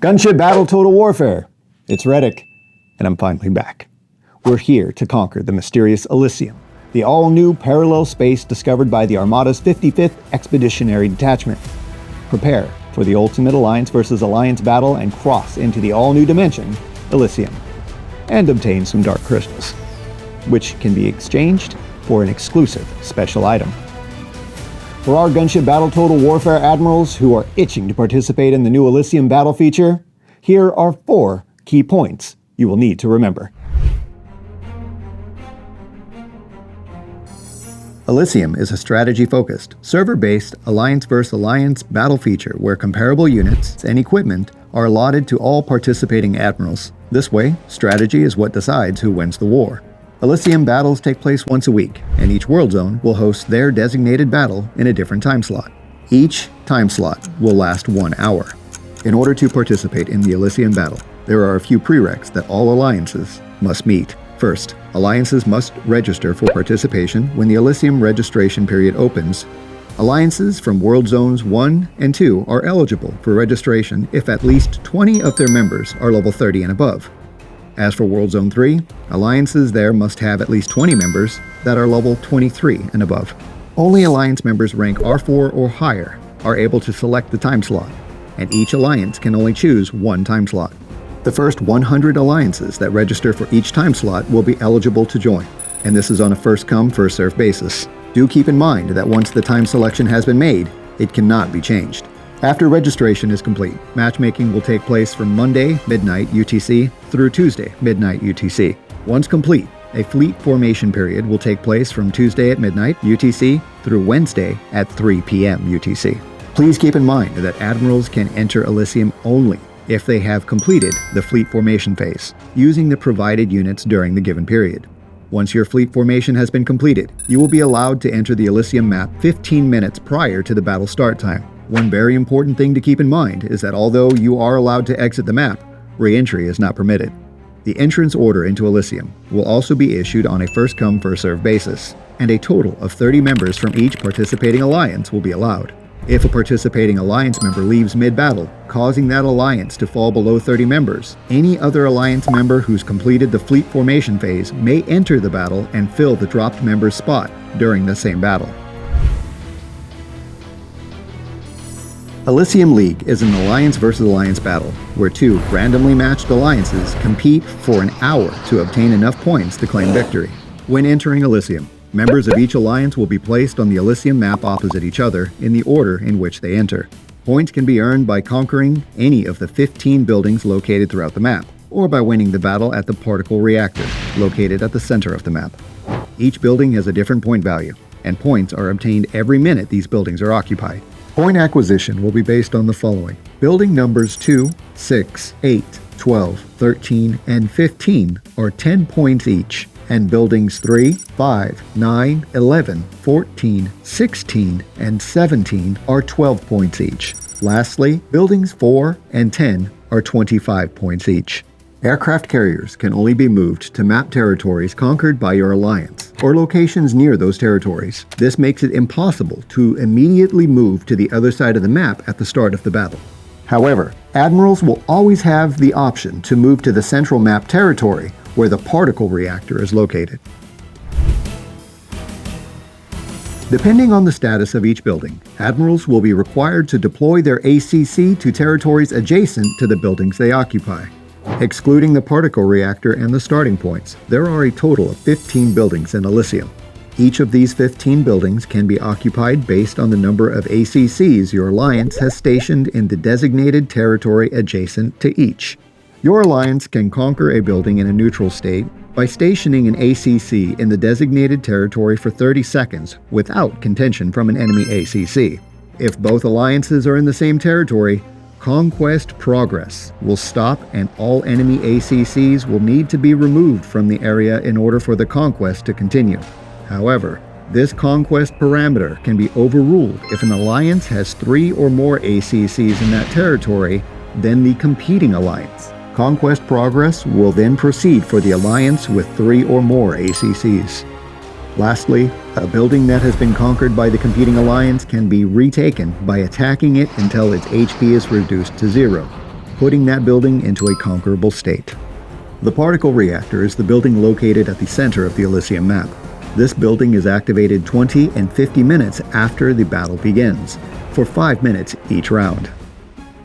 Gunship Battle Total Warfare. It's Reddick, and I'm finally back. We're here to conquer the mysterious Elysium, the all-new parallel space discovered by the Armada's 55th Expeditionary Detachment. Prepare for the ultimate Alliance versus Alliance battle and cross into the all-new dimension, Elysium, and obtain some dark crystals, which can be exchanged for an exclusive special item. For our Gunship Battle Total Warfare Admirals who are itching to participate in the new Elysium battle feature, here are 4 key points you will need to remember. Elysium is a strategy-focused, server-based Alliance vs. Alliance battle feature where comparable units and equipment are allotted to all participating Admirals. This way, strategy is what decides who wins the war. Elysium battles take place once a week, and each world zone will host their designated battle in a different time slot. Each time slot will last 1 hour. In order to participate in the Elysium battle, there are a few prereqs that all alliances must meet. First, alliances must register for participation when the Elysium registration period opens. Alliances from World Zones 1 and 2 are eligible for registration if at least 20 of their members are level 30 and above. As for World Zone 3, alliances there must have at least 20 members that are level 23 and above. Only alliance members rank R4 or higher are able to select the time slot, and each alliance can only choose one time slot. The first 100 alliances that register for each time slot will be eligible to join, and this is on a first-come, first-served basis. Do keep in mind that once the time selection has been made, it cannot be changed. After registration is complete, matchmaking will take place from Monday, midnight UTC, through Tuesday, midnight UTC. Once complete, a fleet formation period will take place from Tuesday at midnight UTC through Wednesday at 3 p.m. UTC. Please keep in mind that Admirals can enter Elysium only if they have completed the fleet formation phase, using the provided units during the given period. Once your fleet formation has been completed, you will be allowed to enter the Elysium map 15 minutes prior to the battle start time. One very important thing to keep in mind is that although you are allowed to exit the map, re-entry is not permitted. The entrance order into Elysium will also be issued on a first-come, first-served basis, and a total of 30 members from each participating alliance will be allowed. If a participating alliance member leaves mid-battle, causing that alliance to fall below 30 members, any other alliance member who's completed the fleet formation phase may enter the battle and fill the dropped member's spot during the same battle. Elysium League is an Alliance vs. Alliance battle, where 2 randomly matched alliances compete for an hour to obtain enough points to claim victory. When entering Elysium, members of each alliance will be placed on the Elysium map opposite each other in the order in which they enter. Points can be earned by conquering any of the 15 buildings located throughout the map, or by winning the battle at the particle reactor, located at the center of the map. Each building has a different point value, and points are obtained every minute these buildings are occupied. Point acquisition will be based on the following. Building numbers 2, 6, 8, 12, 13, and 15 are 10 points each, and buildings 3, 5, 9, 11, 14, 16, and 17 are 12 points each. Lastly, buildings 4 and 10 are 25 points each. Aircraft carriers can only be moved to map territories conquered by your alliance, or locations near those territories. This makes it impossible to immediately move to the other side of the map at the start of the battle. However, Admirals will always have the option to move to the central map territory where the particle reactor is located. Depending on the status of each building, Admirals will be required to deploy their ACC to territories adjacent to the buildings they occupy. Excluding the particle reactor and the starting points, there are a total of 15 buildings in Elysium. Each of these 15 buildings can be occupied based on the number of ACCs your alliance has stationed in the designated territory adjacent to each. Your alliance can conquer a building in a neutral state by stationing an ACC in the designated territory for 30 seconds without contention from an enemy ACC. If both alliances are in the same territory, conquest progress will stop and all enemy ACCs will need to be removed from the area in order for the conquest to continue. However, this conquest parameter can be overruled if an alliance has 3 or more ACCs in that territory than the competing alliance. Conquest progress will then proceed for the alliance with 3 or more ACCs. Lastly, a building that has been conquered by the competing alliance can be retaken by attacking it until its HP is reduced to 0. putting that building into a conquerable state. The particle reactor is the building located at the center of the Elysium map. This building is activated 20 and 50 minutes after the battle begins, for 5 minutes each round.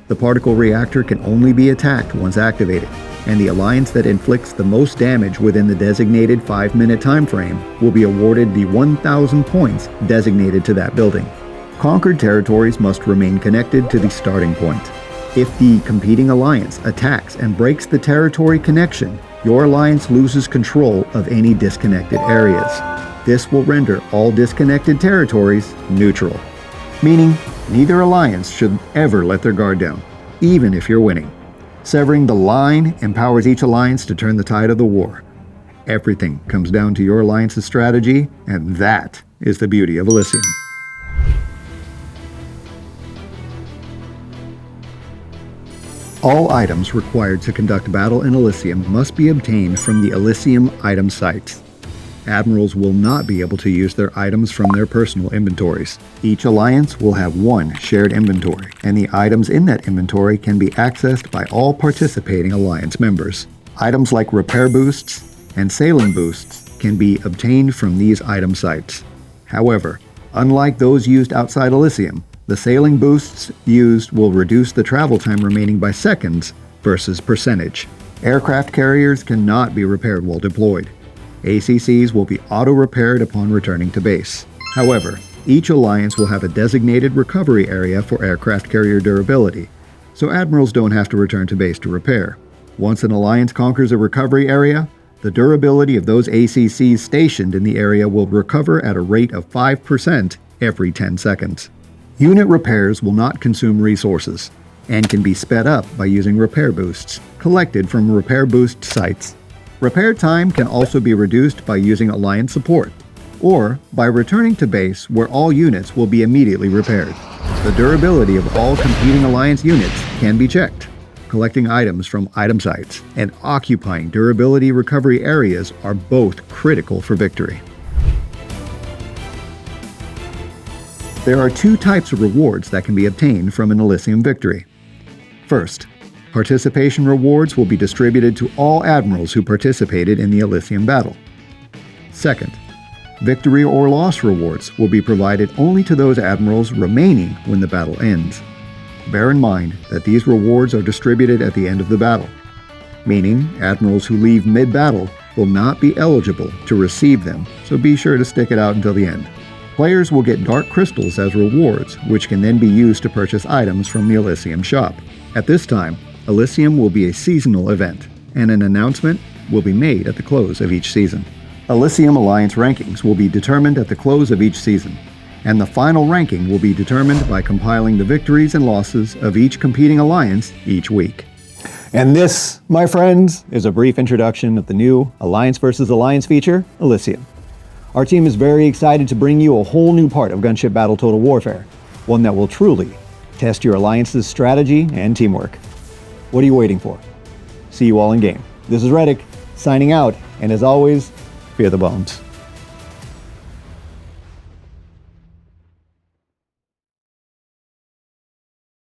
The particle reactor can only be attacked once activated, and the alliance that inflicts the most damage within the designated 5-minute time frame will be awarded the 1,000 points designated to that building. Conquered territories must remain connected to the starting point. If the competing alliance attacks and breaks the territory connection, your alliance loses control of any disconnected areas. This will render all disconnected territories neutral, meaning neither alliance should ever let their guard down, even if you're winning. Severing the line empowers each alliance to turn the tide of the war. Everything comes down to your alliance's strategy, and that is the beauty of Elysium. All items required to conduct battle in Elysium must be obtained from the Elysium item sites. Admirals will not be able to use their items from their personal inventories. Each alliance will have one shared inventory, and the items in that inventory can be accessed by all participating alliance members. Items like repair boosts and sailing boosts can be obtained from these item sites. However, unlike those used outside Elysium, the sailing boosts used will reduce the travel time remaining by seconds versus percentage. Aircraft carriers cannot be repaired while deployed. ACCs will be auto-repaired upon returning to base. However, each alliance will have a designated recovery area for aircraft carrier durability, so admirals don't have to return to base to repair. Once an alliance conquers a recovery area, the durability of those ACCs stationed in the area will recover at a rate of 5% every 10 seconds. Unit repairs will not consume resources, and can be sped up by using repair boosts, collected from repair boost sites. Repair time can also be reduced by using alliance support, or by returning to base where all units will be immediately repaired. The durability of all competing alliance units can be checked. Collecting items from item sites and occupying durability recovery areas are both critical for victory. There are two types of rewards that can be obtained from an Elysium victory. First, participation rewards will be distributed to all admirals who participated in the Elysium battle. Second, victory or loss rewards will be provided only to those admirals remaining when the battle ends. Bear in mind that these rewards are distributed at the end of the battle, meaning admirals who leave mid-battle will not be eligible to receive them, so be sure to stick it out until the end. Players will get dark crystals as rewards, which can then be used to purchase items from the Elysium shop. At this time, Elysium will be a seasonal event, and an announcement will be made at the close of each season. Elysium Alliance rankings will be determined at the close of each season, and the final ranking will be determined by compiling the victories and losses of each competing alliance each week. And this, my friends, is a brief introduction of the new Alliance vs. Alliance feature, Elysium. Our team is very excited to bring you a whole new part of Gunship Battle Total Warfare, one that will truly test your alliance's strategy and teamwork. What are you waiting for? See you all in game. This is Reddick, signing out, and as always, fear the bones.